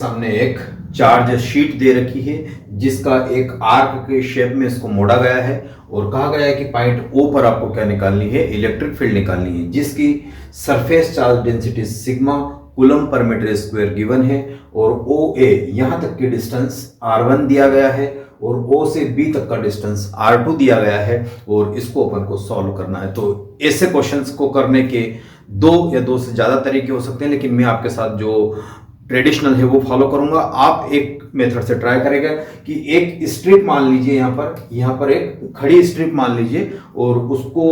सामने एक charge sheet दे रखी है जिसका एक आर्क के शेप में इसको मोड़ा गया है और कहा गया है कि पॉइंट ओ पर आपको क्या निकालनी है, इलेक्ट्रिक फील्ड निकालनी है जिसकी surface charge density sigma coulomb per metre square given है और ओ ए यहां तक की डिस्टेंस r1 दिया गया है और O से B तक का डिस्टेंस R2 दिया गया है और इसको अपन को सॉल्व करना है। तो ऐसे क्वेश्चंस को करने के दो या दो से ज्यादा तरीके हो सकते हैं, लेकिन मैं आपके साथ जो ट्रेडिशनल है वो फॉलो करूंगा। आप एक मेथड से ट्राई करेगा कि एक स्ट्रिप मान लीजिए, यहाँ पर एक खड़ी स्ट्रिप मान लीजिए और उसको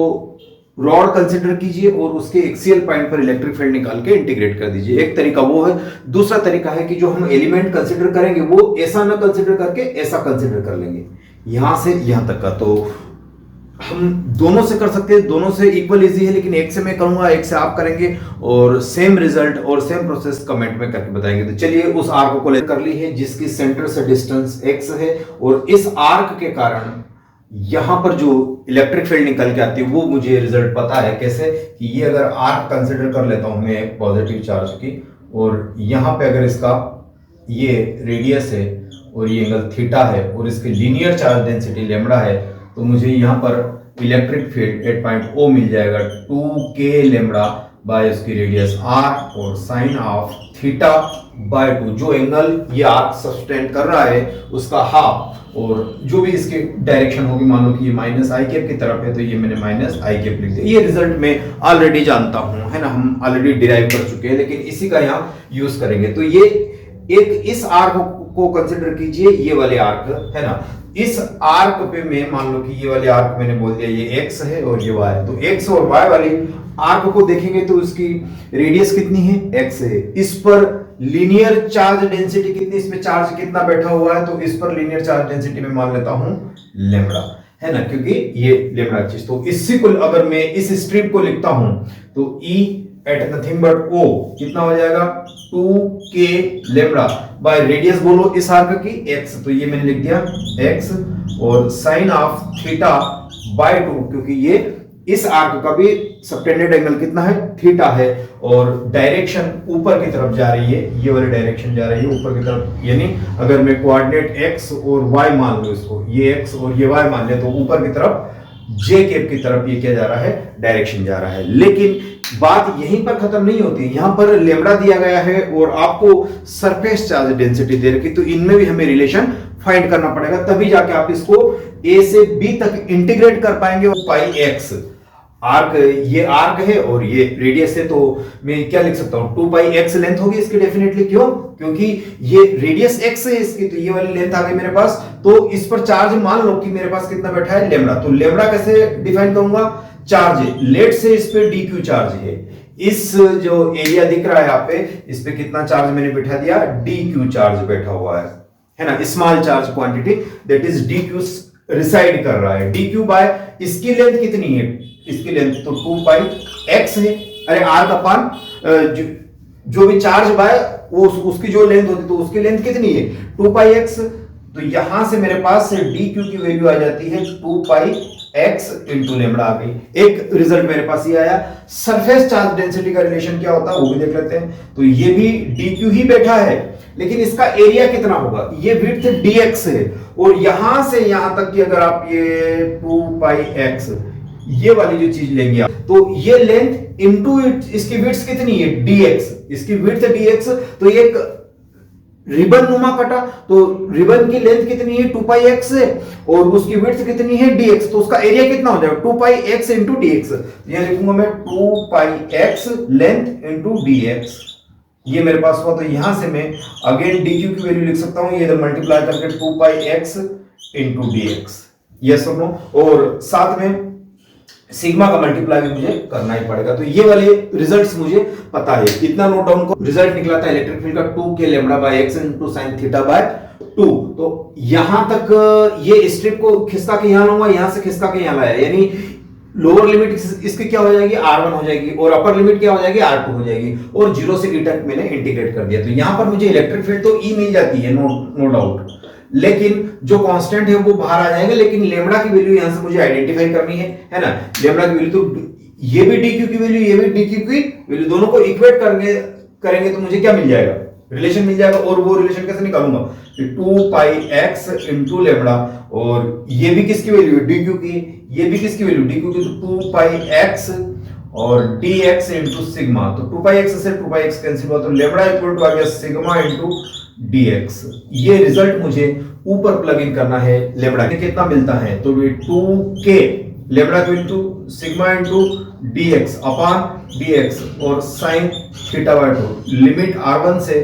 रॉड कंसिडर कीजिए और उसके एक्सियल पॉइंट पर इलेक्ट्रिक फील्ड निकाल के इंटीग्रेट कर दीजिए। एक तरीका वो है। दूसरा तरीका है कि जो हम एलिमेंट कंसिडर करेंगे वो ऐसा ना कंसिडर करके ऐसा कंसिडर कर लेंगे, यहां से यहां तक का। तो हम दोनों से कर सकते हैं, दोनों से इक्वल इजी है, लेकिन एक से मैं करूंगा, एक से आप करेंगे और सेम रिजल्ट और सेम प्रोसेस कमेंट में करके बताएंगे। तो चलिए उस आर्क को कर ली है जिसकी सेंटर से डिस्टेंस x है और इस आर्क के कारण यहां पर जो इलेक्ट्रिक फील्ड निकल के आती है वो मुझे रिजल्ट पता है। कैसे कि ये अगर आर्क कंसिडर कर लेता हूं मैं एक पॉजिटिव चार्ज की और यहां पे अगर इसका ये रेडियस है और ये एंगल थीटा है और इसकी लीनियर चार्ज डेंसिटी लैम्बडा है, तो मुझे यहाँ पर electric field at point O मिल जाएगा 2k लैम्बडा बाय उसकी रेडियस r और साइन ऑफ थीटा बाय 2। जो एंगल ये आर्क सस्टेन कर रहा है उसका हाफ और जो भी इसकी डायरेक्शन होगी, मान लो कि ये माइनस आई कैप की तरफ है तो ये मैंने माइनस आई कैप लिख दिया। ये रिजल्ट मैं ऑलरेडी जानता हूं, है ना, हम ऑलरेडी डिराइव कर चुके हैं, लेकिन इसी का यहाँ यूज करेंगे। तो ये एक इस आर्क को कंसिडर कीजिए, ये वाले आर्क है ना, इस आर्क पे मैं मान लो कि ये वाले आर्क मैंने बोल दिया ये x है और ये y है। तो x और y वाले आर्क को देखेंगे तो इसकी रेडियस कितनी है, x है। इस पर लीनियर चार्ज डेंसिटी कितनी, इसमें चार्ज कितना बैठा हुआ है, तो इस पर लीनियर चार्ज डेंसिटी में मान लेता हूं लैम्बडा, है ना, क्योंकि ये लैम्बडा चीज। तो इसी को अगर मैं इस स्ट्रिप को लिखता हूं तो E at nothing but O कितना हो जाएगा 2k लैम्बडा बाय रेडियस बोलो इस आर्क की x, तो ये मैंने लिख दिया x और साइन ऑफ थीटा बाय 2, क्योंकि ये इस आर्क का भी सबटेंडेड एंगल कितना है, थीटा है और डायरेक्शन ऊपर की तरफ जा रही है, ये वाली डायरेक्शन जा रही है ऊपर की तरफ। यानी अगर मैं कोऑर्डिनेट x और y मान लो, इसको ये x और ये y मान ले, तो ऊपर की तरफ जे कैप की तरफ ये क्या जा रहा है, डायरेक्शन जा रहा है। लेकिन बात यहीं पर खत्म नहीं होती, यहां पर लैम्बडा दिया गया है और आपको सरफेस चार्ज डेंसिटी दे रखी, तो इनमें भी हमें रिलेशन फाइंड करना पड़ेगा, तभी जाके आप इसको a से b तक इंटीग्रेट कर पाएंगे। और पाई x आर्क, ये आर्क है और ये रेडियस है, तो मैं क्या लिख सकता हूं 2 पाई x लेंथ होगी इसकी डेफिनेटली। क्यों? क्योंकि ये रेडियस x है इसकी, तो ये वाली लेंथ आ गई मेरे पास। तो इस पर चार्ज मान लो कि मेरे पास कितना बैठा है, लैम्बडा। तो लैम्बडा कैसे डिफाइन करूंगा, चार्ज है, लेट से इस पे dq चार्ज है, इस जो एरिया दिख रहा है यहाँ पे, इस पे कितना चार्ज मैंने बैठा दिया, dq चार्ज बैठा हुआ है ना, small charge quantity, that is dq reside कर रहा है। dq बाय इसकी लेंथ कितनी है, इसकी लेंथ तो 2 पाई x है, अरे r का पान जो भी चार्ज बाय वो उसकी जो लेंथ होती है तो उसकी लेंथ कितनी है 2 पाई x। तो यहां से मेरे पास से dq की वैल्यू आ जाती है 2 पाई x इंटू लैम्बडा आ गई। एक रिजल्ट मेरे पास ये आया। सरफेस चार्ज डेंसिटी का रिलेशन क्या होता है वो भी देख लेते हैं। तो ये भी dq ही बैठा है, लेकिन इसका एरिया कितना होगा, ये विड्थ dx है और यहां से यहां तक की अगर आप ये 2 पाई x ये वाली जो चीज लेंगे आप, तो ये लेंथ इनटू इसकी विड्थ कितनी है dx, इसकी विड्थ dx, तो एक रिबन नुमा कटा, तो रिबन की लेंथ कितनी है 2 पाई x है और उसकी विड्थ कितनी है dx, तो उसका एरिया कितना हो जाएगा 2 पाई x इंटू dx। यहां लिखूंगा मैं 2 पाई x लेंथ इंटू dx, ये मेरे पास हुआ। तो यहां से मैं अगेन dq की वैल्यू लिख सकता हूं, ये इधर मल्टीप्लाई करके 2 पाई x इंटू dx, यस और नो, और साथ में सिग्मा का मल्टीप्लाई भी मुझे करना ही पड़ेगा। तो ये वाले रिजल्ट्स मुझे पता है, इतना नोट डाउन को। रिजल्ट निकला था इलेक्ट्रिक फील्ड का 2k lambda by x into sin theta by 2। तो यहां तक ये स्ट्रिप को खिसका के यहां लाऊंगा, यहां से खिसका के यहां लाया, यानी लोअर लिमिट इसकी क्या हो जाएगी r1 हो जाएगी और अपर लिमिट क्या हो जाएगी r2 हो जाएगी और 0 से e तक मैंने इंटीग्रेट कर दिया। तो यहां पर मुझे इलेक्ट्रिक फील्ड तो E मिल जाती है, नो डाउट, लेकिन जो कांस्टेंट है वो बाहर आ जाएगा। लेकिन लैम्बडा की वैल्यू यहां से मुझे आइडेंटिफाई करनी है ना। लैम्बडा की वैल्यू तो ये भी dq की वैल्यू, ये भी dq की वैल्यू, दोनों को इक्वेट करेंगे तो मुझे क्या मिल जाएगा, रिलेशन मिल जाएगा। और वो रिलेशन कैसे निकालूंगा कि 2πx इंटू लेमड़ा, और ये भी किसकी वैल्यू है, डी क्यू की, ये भी किसकी वैल्यू डी क्यू की, तो 2πx और dx इंटू सिग्मा, तो 2πx से 2πx कैंसिल हुआ, तो लेमड़ा इक्वल टू आ गया सिग्मा इंटू dx। ये रिजल्ट मुझे ऊपर प्लग इन करना है। लेमड़ा कितना मिलता है, तो ये 2k lambda into sigma into dx अपान dx और sine theta by 2, limit r1 से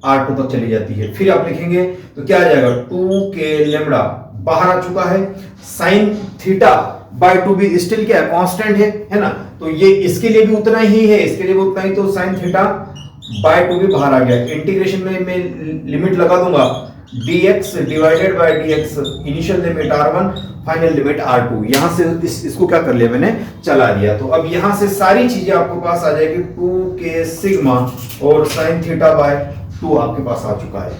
r2 तक चली जाती है। फिर आप लिखेंगे तो क्या आ जाएगा, 2k लेमड़ा बाहर आ चुका है, साइन थीटा बाय 2 भी स्टिल क्या है, कांस्टेंट है ना, तो ये इसके लिए भी उतना ही है, इसके लिए भी उतना ही, तो साइन थीटा बाय 2 भी बाहर आ गया। इंटीग्रेशन में मैं लिमिट लगा दूंगा, dx divided by dx, initial limit r1 final limit r2। यहां से इसको क्या कर लिया मैंने, चला दिया। तो अब यहां से सारी चीजें आपके पास आ जाएगी, 2k सिग्मा और साइन थीटा बाय 2 आपके पास आ चुका है।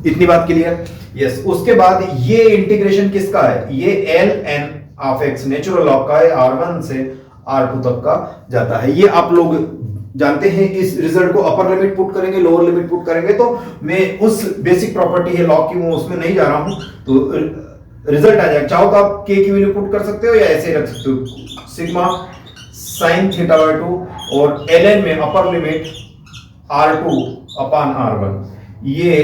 इतनी बात क्लियर? यस। उसके बाद ये इंटीग्रेशन किसका है, ये ln of x natural log का है, r1 से r2 तक का जाता है। ये आप लोग जानते हैं। इस रिजल्ट को अपर लिमिट पुट करेंगे, लोअर लिमिट पुट करेंगे, तो मैं उस बेसिक प्रॉपर्टी है लॉग की, वो उसमें नहीं जा रहा हूं, तो रिजल्ट आ जाएगा। चाहो तो आप k की वैल्यू पुट कर सकते हो या ऐसे ही रख सकते हो, सिग्मा साइन थीटा बाय 2 और ln में अपर लिमिट r2 अपान r1। ये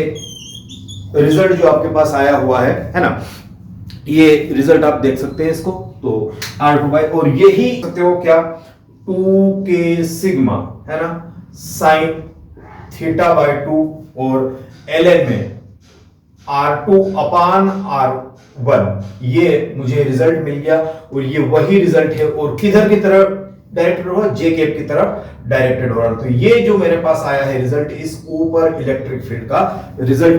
रिजल्ट जो आपके पास आया हुआ है ना, ये रिजल्ट आप देख सकते हैं इसको, तो r2 बाय, और यही सकते हो क्या, 2k सिग्मा है ना साइन थीटा बाय 2 और ln में r2 अपान r1, ये मुझे रिजल्ट मिल गया। और ये वही रिजल्ट है, और किधर की तरफ डायरेक्टेड हो रहा है, जे कैप की तरफ डायरेक्टेड हो रहा है। तो ये जो मेरे पास आया है रिजल्ट, इस ऊपर इलेक्ट्रिक फील्ड का रिजल्ट